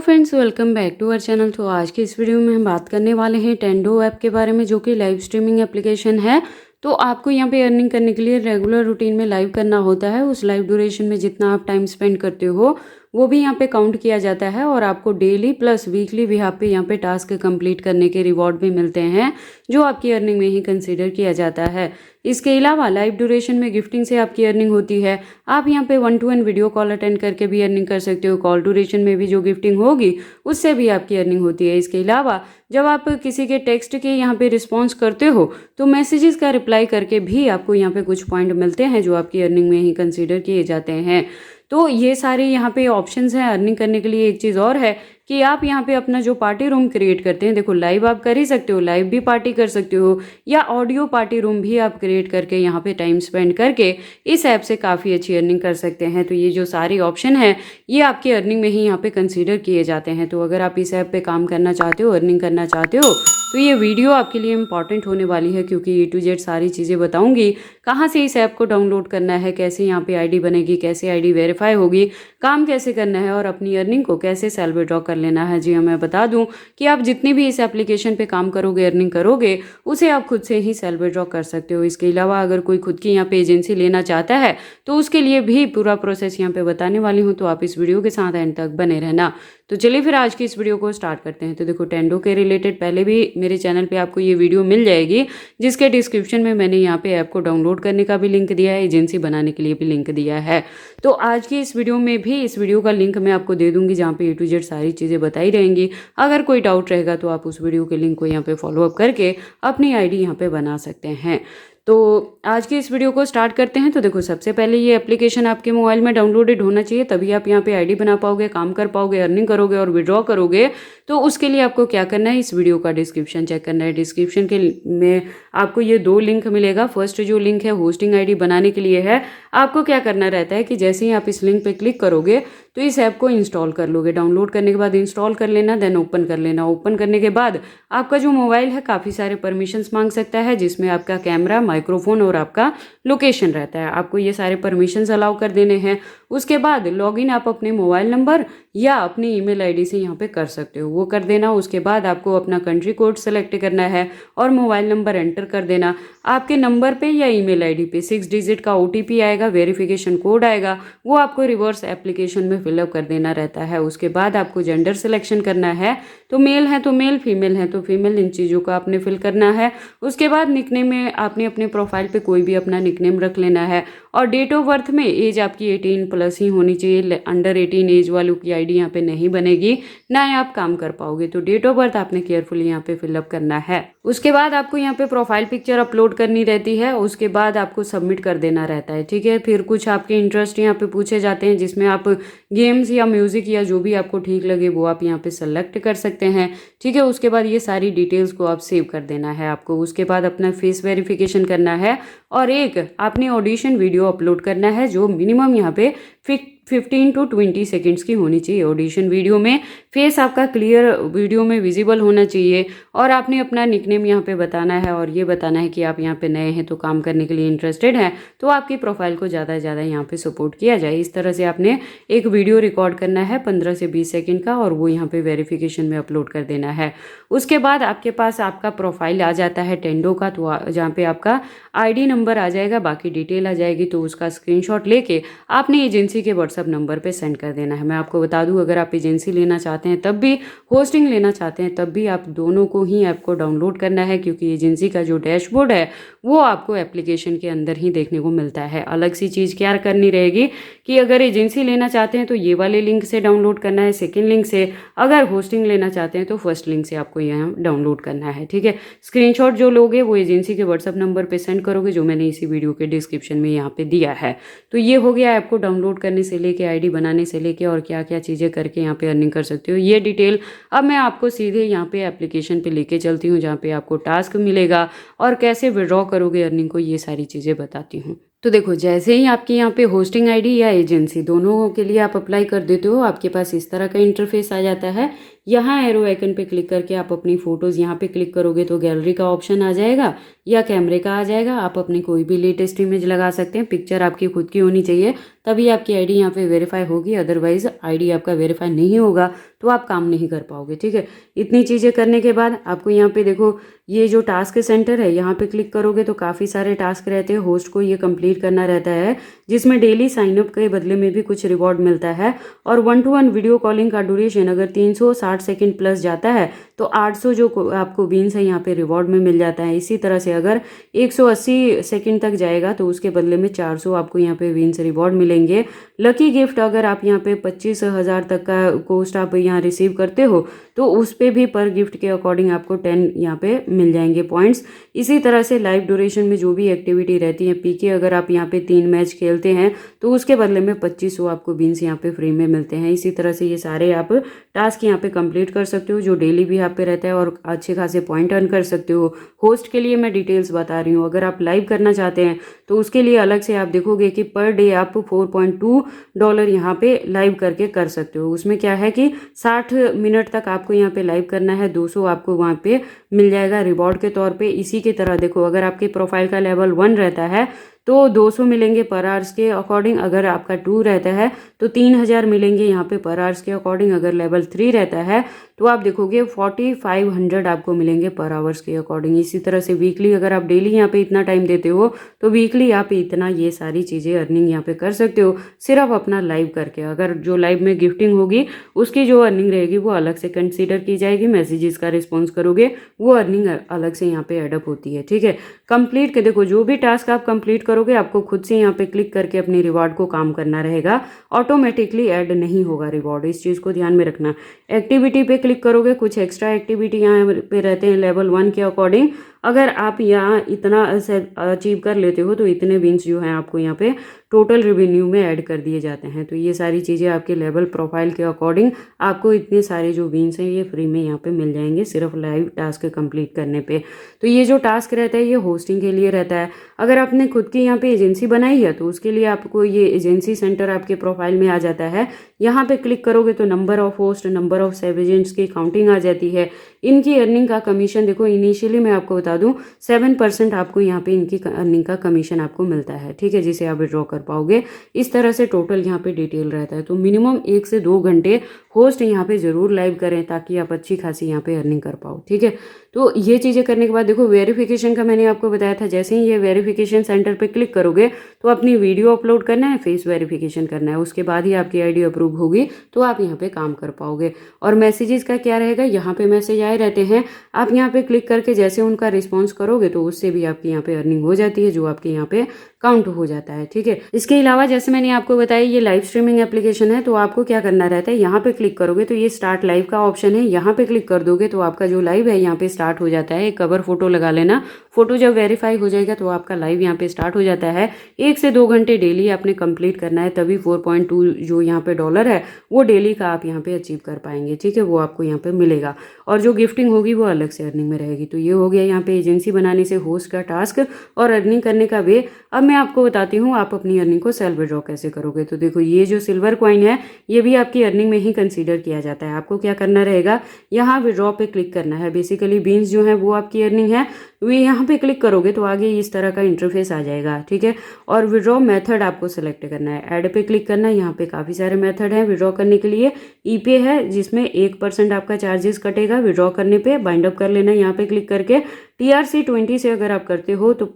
Friends, welcome back to our channel. तो आज की इस वीडियो में हम बात करने वाले हैं टेंडो ऐप के बारे में, जो कि लाइव स्ट्रीमिंग एप्लीकेशन है। तो आपको यहाँ पे अर्निंग करने के लिए रेगुलर रूटीन में लाइव करना होता है। उस लाइव ड्यूरेशन में जितना आप टाइम स्पेंड करते हो वो भी यहाँ पे काउंट किया जाता है, और आपको डेली प्लस वीकली भी यहाँ पे टास्क कंप्लीट करने के रिवॉर्ड भी मिलते हैं, जो आपकी अर्निंग में ही कंसीडर किया जाता है। इसके अलावा लाइव ड्यूरेशन में गिफ्टिंग से आपकी अर्निंग होती है। आप यहाँ पे 1-to-1 वीडियो कॉल अटेंड करके भी अर्निंग कर सकते हो। कॉल ड्यूरेशन में भी जो गिफ्टिंग होगी उससे भी आपकी अर्निंग होती है। इसके अलावा जब आप किसी के टेक्स्ट के यहाँ पे रिस्पॉन्स करते हो तो मैसेजेस का रिप्लाई करके भी आपको यहाँ पे कुछ पॉइंट मिलते हैं, जो आपकी अर्निंग में ही कंसीडर किए जाते हैं। तो ये सारे यहाँ पे ऑप्शंस हैं अर्निंग करने के लिए। एक चीज़ और है कि आप यहाँ पे अपना जो पार्टी रूम क्रिएट करते हैं, देखो लाइव आप कर ही सकते हो, लाइव भी पार्टी कर सकते हो, या ऑडियो पार्टी रूम भी आप क्रिएट करके यहाँ पे टाइम स्पेंड करके इस ऐप से काफ़ी अच्छी अर्निंग कर सकते हैं। तो ये जो सारे ऑप्शन हैं ये आपकी अर्निंग में ही यहाँ पे कंसीडर किए जाते हैं। तो अगर आप इस ऐप पे काम करना चाहते हो, अर्निंग करना चाहते हो, तो ये वीडियो आपके लिए इंपॉर्टेंट होने वाली है, क्योंकि A to Z सारी चीज़ें बताऊंगी। कहाँ से इस ऐप को डाउनलोड करना है, कैसे यहाँ पे आईडी बनेगी, कैसे आईडी वेरीफाई होगी, काम कैसे करना है, और अपनी अर्निंग को कैसे सेल विड्रॉ कर लेना है। जी हाँ, मैं बता दूं कि आप जितनी भी इस एप्लीकेशन पे काम करोगे, अर्निंग करोगे, उसे आप खुद से ही सेल विड्रॉ कर सकते हो। इसके अलावा अगर कोई खुद की यहाँ पे एजेंसी लेना चाहता है तो उसके लिए भी पूरा प्रोसेस यहाँ पे बताने वाली हूँ। तो आप इस वीडियो के साथ एंड तक बने रहना। तो चलिए फिर आज की इस वीडियो को स्टार्ट करते हैं। तो देखो, टेंडो के रिलेटेड पहले भी मेरे चैनल पे आपको ये वीडियो मिल जाएगी, जिसके डिस्क्रिप्शन में मैंने यहाँ पे ऐप को डाउनलोड करने का भी लिंक दिया है, एजेंसी बनाने के लिए भी लिंक दिया है। तो आज की इस वीडियो में भी इस वीडियो का लिंक मैं आपको दे दूंगी, जहाँ पे A to Z सारी चीज़ें बताई रहेंगी। अगर कोई डाउट रहेगा तो आप उस वीडियो के लिंक को यहाँ पे फॉलोअप करके अपनी आईडी यहाँ पे बना सकते हैं। तो आज की इस वीडियो को स्टार्ट करते हैं। तो देखो, सबसे पहले ये एप्लीकेशन आपके मोबाइल में डाउनलोडेड होना चाहिए, तभी आप यहाँ पे आईडी बना पाओगे, काम कर पाओगे, अर्निंग करोगे और विड्रॉ करोगे। तो उसके लिए आपको क्या करना है, इस वीडियो का डिस्क्रिप्शन चेक करना है। डिस्क्रिप्शन के में आपको ये 2 लिंक मिलेगा। फर्स्ट जो लिंक है होस्टिंग आईडी बनाने के लिए है। आपको क्या करना रहता है कि जैसे ही आप इस लिंक पे क्लिक करोगे तो इस ऐप को इंस्टॉल कर लोगे। डाउनलोड करने के बाद इंस्टॉल कर लेना, देन ओपन कर लेना। ओपन करने के बाद आपका जो मोबाइल है काफ़ी सारे परमिशंस मांग सकता है, जिसमें आपका कैमरा, माइक्रोफोन और आपका लोकेशन रहता है। आपको ये सारे परमिशंस अलाउ कर देने हैं। उसके बाद लॉगिन आप अपने मोबाइल नंबर या अपनी ईमेल आईडी से यहाँ पे कर सकते हो, वो कर देना। उसके बाद आपको अपना कंट्री कोड सेलेक्ट करना है और मोबाइल नंबर एंटर कर देना। आपके नंबर पे या ईमेल आईडी पे 6 डिजिट का OTP आएगा, वेरिफिकेशन कोड आएगा, वो आपको रिवर्स एप्लीकेशन में फिलअप कर देना रहता है। उसके बाद आपको जेंडर सिलेक्शन करना है, तो मेल है तो मेल, फीमेल है तो फीमेल, इन चीज़ों का आपने फिल करना है। उसके बाद निकनेम में आपने अपने प्रोफाइल पे कोई भी अपना निकनेम रख लेना है, और डेट ऑफ बर्थ में एज आपकी 18+ ही होनी चाहिए। अंडर 18 एज वालों की आईडी यहाँ पे नहीं बनेगी, ना ही आप काम कर पाओगे। तो डेट ऑफ बर्थ आपने केयरफुली यहाँ पे फिलअप करना है। उसके बाद आपको यहाँ पे प्रोफाइल पिक्चर अपलोड करनी रहती है। उसके बाद आपको सबमिट कर देना रहता है, ठीक है। फिर कुछ आपके इंटरेस्ट यहाँ पे पूछे जाते हैं, जिसमें आप गेम्स या म्यूजिक या जो भी आपको ठीक लगे वो आप यहाँ पे सेलेक्ट कर सकते हैं, ठीक है। उसके बाद ये सारी डिटेल्स को आप सेव कर देना है आपको। उसके बाद अपना फेस वेरिफिकेशन करना है, और एक आपने ऑडिशन वीडियो अपलोड करना है, जो मिनिमम यहाँ पे 15 to 20 सेकेंड्स की होनी चाहिए। ऑडिशन वीडियो में फेस आपका क्लियर वीडियो में विजिबल होना चाहिए, और आपने अपना निकनेम यहाँ पे बताना है, और ये बताना है कि आप यहाँ पे नए हैं तो काम करने के लिए इंटरेस्टेड हैं, तो आपकी प्रोफाइल को ज़्यादा से ज़्यादा यहाँ पे सपोर्ट किया जाए। इस तरह से आपने एक वीडियो रिकॉर्ड करना है 15 से 20 सेकेंड का, और वो यहाँ पे वेरिफिकेशन में अपलोड कर देना है। उसके बाद आपके पास आपका प्रोफाइल आ जाता है टेंडो का, तो जहाँ पे आपका ID नंबर आ जाएगा, बाकी डिटेल आ जाएगी। तो उसका स्क्रीनशॉट लेके आपने एजेंसी के व्हाट्सएप नंबर पे सेंड कर देना है। मैं आपको बता दूं, अगर आप एजेंसी लेना चाहते हैं तब भी, होस्टिंग लेना चाहते हैं तब भी, आप दोनों को ही ऐप को डाउनलोड करना है, क्योंकि एजेंसी का जो डैशबोर्ड है वो आपको एप्लीकेशन के अंदर ही देखने को मिलता है। अलग सी चीज़ क्या करनी रहेगी कि अगर एजेंसी लेना चाहते हैं तो ये वाले लिंक से डाउनलोड करना है, सेकेंड लिंक से। अगर होस्टिंग लेना चाहते हैं तो फर्स्ट लिंक से आपको यहाँ डाउनलोड करना है, ठीक है। स्क्रीनशॉट जो लोगे वो एजेंसी के व्हाट्सएप नंबर पे सेंड करोगे, जो मैंने इसी वीडियो के डिस्क्रिप्शन में यहाँ पे दिया है। तो ये हो गया ऐप को डाउनलोड करने से लेके, आईडी बनाने से लेके, और क्या क्या चीज़ें करके यहाँ पे अर्निंग कर सकते हो, ये डिटेल अब मैं आपको सीधे यहाँ पे एप्लीकेशन पे लेके चलती हूँ, जहाँ पे आपको टास्क मिलेगा और कैसे विड्रॉ करोगे अर्निंग को, ये सारी चीज़ें बताती हूँ। तो देखो, जैसे ही आपके यहाँ पे होस्टिंग आईडी या एजेंसी दोनों के लिए आप अप्लाई कर देते हो, आपके पास इस तरह का इंटरफेस आ जाता है। यहाँ एरो आइकन पे क्लिक करके आप अपनी फ़ोटोज़ यहाँ पे क्लिक करोगे तो गैलरी का ऑप्शन आ जाएगा या कैमरे का आ जाएगा। आप अपनी कोई भी लेटेस्ट इमेज लगा सकते हैं, पिक्चर आपकी खुद की होनी चाहिए, तभी आपकी आईडी यहाँ पे वेरीफाई होगी, अदरवाइज आईडी आपका वेरीफाई नहीं होगा। तो आप काम नहीं कर पाओगे। ठीक है, इतनी चीज़ें करने के बाद आपको यहाँ पे देखो ये जो टास्क सेंटर है यहाँ पे क्लिक करोगे तो काफ़ी सारे टास्क रहते हैं, होस्ट को ये कंप्लीट करना रहता है, जिसमें डेली साइनअप के बदले में भी कुछ रिवॉर्ड मिलता है। और 1-to-1 वीडियो कॉलिंग का ड्यूरेशन अगर 360 सेकंड प्लस जाता है तो 800 जो आपको बीन्स है यहाँ पे रिवॉर्ड में मिल जाता है। इसी तरह से अगर 180 सेकंड तक जाएगा तो उसके बदले में 400 आपको यहाँ पे बीन्स रिवॉर्ड मिलेंगे। लकी गिफ्ट अगर आप यहाँ पे 25,000 तक का कोस्ट आप यहाँ रिसीव करते हो तो उस पे भी पर गिफ्ट के अकॉर्डिंग आपको 10 यहाँ पे मिल जाएंगे पॉइंट्स। इसी तरह से लाइव ड्यूरेशन में जो भी एक्टिविटी रहती है, पीके अगर आप यहाँ पे 3 मैच खेलते हैं तो उसके बदले में 2500 आपको बीन्स यहाँ पे फ्री में मिलते हैं। इसी तरह से ये सारे आप टास्क यहाँ पे कंप्लीट कर सकते हो जो डेली भी यहाँ पे रहता है और अच्छे खासे पॉइंट अर्न कर सकते हो। होस्ट के लिए मैं डिटेल्स बता रही हूँ, अगर आप लाइव करना चाहते हैं तो उसके लिए अलग से आप देखोगे कि पर डे आप $4.2 यहाँ पे लाइव करके कर सकते हो। उसमें क्या है कि 60 मिनट तक आपको यहाँ पे लाइव करना है, 200 आपको वहाँ पे मिल जाएगा रिवॉर्ड के तौर पे। इसी की तरह देखो अगर आपके प्रोफाइल का लेवल 1 रहता है तो 200 मिलेंगे पर आवर्स के अकॉर्डिंग, अगर आपका 2 रहता है तो 3000 मिलेंगे यहाँ पे पर आवर्स के अकॉर्डिंग, अगर लेवल 3 रहता है तो आप देखोगे 4500 आपको मिलेंगे पर आवर्स के अकॉर्डिंग। इसी तरह से वीकली अगर आप डेली यहाँ पे इतना टाइम देते हो तो वीकली आप इतना ये सारी चीज़ें अर्निंग यहाँ पे कर सकते हो सिर्फ अपना लाइव करके। अगर जो लाइव में गिफ्टिंग होगी उसकी जो अर्निंग रहेगी वो अलग से कंसीडर की जाएगी, मैसेजेस का रिस्पॉन्स करोगे वो अर्निंग अलग से यहाँ पे एडअप होती है। ठीक है, कंप्लीट के देखो जो भी टास्क आप कंप्लीट करोगे आपको खुद से यहाँ पे क्लिक करके अपने रिवॉर्ड को काम करना रहेगा, ऑटोमेटिकली ऐड नहीं होगा रिवॉर्ड, इस चीज़ को ध्यान में रखना। एक्टिविटी पे क्लिक करोगे, कुछ एक्स्ट्रा एक्टिविटी यहाँ पे रहते हैं लेवल 1 के अकॉर्डिंग। अगर आप यहाँ इतना अचीव कर लेते हो तो इतने विन्स जो हैं आपको यहाँ पे टोटल रेवेन्यू में ऐड कर दिए जाते हैं। तो ये सारी चीज़ें आपके लेवल प्रोफाइल के अकॉर्डिंग आपको इतने सारे जो विन्स हैं ये फ्री में यहाँ पे मिल जाएंगे सिर्फ लाइव टास्क कंप्लीट करने पे। तो ये जो टास्क रहता है ये होस्टिंग के लिए रहता है। अगर आपने खुद की यहाँ पे एजेंसी बनाई है तो उसके लिए आपको ये एजेंसी सेंटर आपके प्रोफाइल में आ जाता है। यहाँ पे क्लिक करोगे तो number of host, number of सब एजेंट्स की काउंटिंग आ जाती है। इनकी अर्निंग का कमीशन देखो, इनिशियली मैं आपको बता दूं 7% आपको यहाँ पे इनकी अर्निंग का कमीशन आपको मिलता है। ठीक है, जिसे आप विड्रॉ कर पाओगे। इस तरह से टोटल यहाँ पे डिटेल रहता है। तो मिनिमम 1 से 2 घंटे होस्ट यहाँ पे ज़रूर लाइव करें ताकि आप अच्छी खासी यहाँ पे अर्निंग कर पाओ। ठीक है, तो ये चीज़ें करने के बाद देखो वेरिफिकेशन का मैंने आपको बताया था, जैसे ही ये वेरिफिकेशन सेंटर पे क्लिक करोगे तो अपनी वीडियो अपलोड करना है, फेस वेरिफिकेशन करना है, उसके बाद ही आपकी आईडी अप्रूव होगी तो आप यहाँ पे काम कर पाओगे। और मैसेजेस का क्या रहेगा, यहाँ पे मैसेज आए रहते हैं, आप यहाँ पे क्लिक करके जैसे उनका रिस्पॉन्स करोगे तो उससे भी आपकी यहाँ पे अर्निंग हो जाती है जो आपके यहाँ पे काउंट हो जाता है। ठीक है, इसके अलावा जैसे मैंने आपको बताया ये लाइव स्ट्रीमिंग एप्लीकेशन है, तो आपको क्या करना रहता है, यहाँ पे क्लिक करोगे तो ये स्टार्ट लाइव का ऑप्शन है, यहाँ पे क्लिक कर दोगे तो आपका जो लाइव है यहाँ पे स्टार्ट हो जाता है। एक कवर फोटो लगा लेना, फोटो जब वेरीफाई हो जाएगा तो आपका लाइव यहाँ पे स्टार्ट हो जाता है। 1 से 2 घंटे डेली आपने कंप्लीट करना है, तभी 4.2 जो यहाँ पे डॉलर है वो डेली का आप यहाँ पे अचीव कर पाएंगे। ठीक है, वो आपको यहाँ पे मिलेगा और जो गिफ्टिंग होगी वो अलग से अर्निंग में रहेगी। तो ये हो गया यहाँ पे एजेंसी बनाने से होस्ट का टास्क और अर्निंग करने का वे। अब मैं आपको बताती हूँ आप अपनी अर्निंग को सेल्फ विड्रॉ कैसे करोगे। तो देखो ये जो सिल्वर कॉइन है ये भी आपकी अर्निंग में ही कंसीडर किया जाता है। आपको क्या करना रहेगा, यहाँ विड्रॉ पे क्लिक करना है। बेसिकली बीन्स जो है वो आपकी अर्निंग है, वे यहाँ पे क्लिक करोगे तो आगे इस तरह का इंटरफेस आ जाएगा। ठीक है, और विड्रॉ मेथड आपको सेलेक्ट करना है, ऐड पे क्लिक करना है। यहाँ पे काफ़ी सारे मेथड हैं विड्रॉ करने के लिए। ईपे है जिसमें 1% आपका चार्जेस कटेगा विड्रॉ करने पे, बाइंड अप कर लेना यहाँ पे क्लिक करके। TRC20 से अगर आप करते हो तो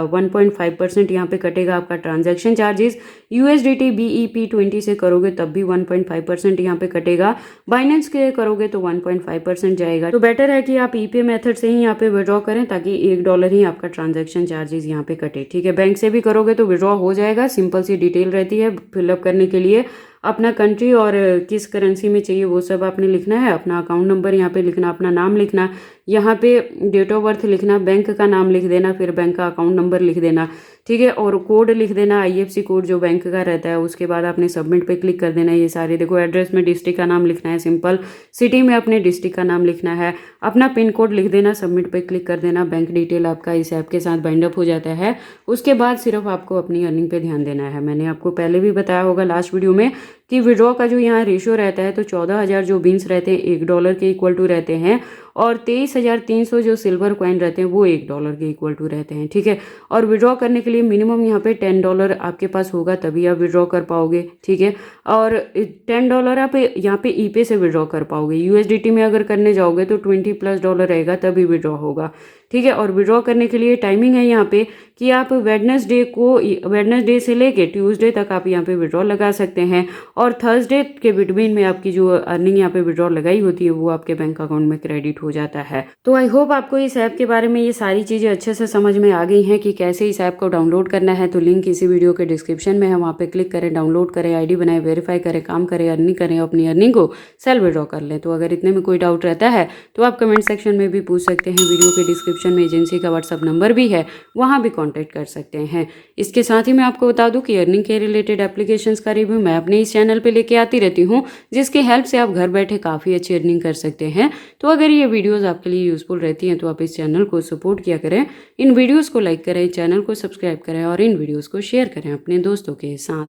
1.5% यहाँ पे कटेगा आपका ट्रांजैक्शन चार्जेस। USDT BEP20 से करोगे तब भी 1.5% यहाँ पे कटेगा। बाइनेंस के करोगे तो 1.5% जाएगा। तो बेटर है कि आप ईपे मेथड से ही यहाँ पे विड्रॉ करें ताकि $1 ही आपका ट्रांजैक्शन चार्जेस यहाँ पे कटे। ठीक है, बैंक से भी करोगे तो विड्रॉ हो जाएगा। सिंपल सी डिटेल रहती है फिलअप करने के लिए, अपना कंट्री और किस करेंसी में चाहिए वो सब आपने लिखना है, अपना अकाउंट नंबर यहाँ पे लिखना, अपना नाम लिखना, यहाँ पे डेट ऑफ बर्थ लिखना, बैंक का नाम लिख देना, फिर बैंक का अकाउंट नंबर लिख देना। ठीक है, और कोड लिख देना, IFSC कोड जो बैंक का रहता है। उसके बाद आपने सबमिट पे क्लिक कर देना। ये सारे देखो, एड्रेस में डिस्ट्रिक्ट का नाम लिखना है सिंपल, सिटी में अपने डिस्ट्रिक्ट का नाम लिखना है, अपना पिन कोड लिख देना, सबमिट पे क्लिक कर देना। बैंक डिटेल आपका इस ऐप के साथ बाइंड अप हो जाता है। उसके बाद सिर्फ आपको अपनी अर्निंग पे ध्यान देना है। मैंने आपको पहले भी बताया होगा लास्ट वीडियो में कि विड्रॉ का जो यहाँ रेशियो रहता है तो 14,000 जो बीन्स रहते हैं $1 के इक्वल टू रहते हैं, और 23,300 जो सिल्वर कॉइन रहते हैं वो $1 के इक्वल टू रहते हैं। ठीक है, और विड्रॉ करने के लिए मिनिमम यहाँ पे $10 आपके पास होगा तभी आप विड्रॉ कर पाओगे। ठीक है, और $10 आप यहाँ पे ईपे से विड्रॉ कर पाओगे। USDT में अगर करने जाओगे तो $20+ रहेगा तभी विड्रॉ होगा। ठीक है, और विड्रॉ करने के लिए टाइमिंग है यहाँ पे कि आप वेडनेसडे से लेके ट्यूसडे तक आप यहाँ पे विड्रॉ लगा सकते हैं, और थर्सडे के बिटवीन में आपकी जो अर्निंग यहाँ पे विड्रॉ लगाई होती है वो आपके बैंक अकाउंट में क्रेडिट हो जाता है। तो आई होप आपको इस ऐप के बारे में ये सारी चीज़ें अच्छे से समझ में आ गई हैं कि कैसे इस ऐप को डाउनलोड करना है। तो लिंक इसी वीडियो के डिस्क्रिप्शन में है, वहाँ पे क्लिक करें, डाउनलोड करें, ID बनाएं, वेरीफाई करें, काम करें, अर्निंग करें, अपनी अर्निंग को सेल विड्रॉ कर लें। तो अगर इतने में कोई डाउट रहता है तो आप कमेंट सेक्शन में भी पूछ सकते हैं। वीडियो के डिस्क्रिप्शन में एजेंसी का व्हाट्सअप नंबर भी है, वहाँ भी कॉन्टैक्ट कर सकते हैं। इसके साथ ही मैं आपको बता दूं कि अर्निंग के रिलेटेड एप्लीकेशंस का रिव्यू मैं अपने इस चैनल पे लेके आती रहती हूँ, जिसकी हेल्प से आप घर बैठे काफ़ी अच्छी अर्निंग कर सकते हैं। तो अगर ये वीडियोस आपके लिए यूजफुल रहती हैं तो आप इस चैनल को सपोर्ट किया करें, इन वीडियोस को लाइक करें, चैनल को सब्सक्राइब करें और इन वीडियोस को शेयर करें अपने दोस्तों के साथ।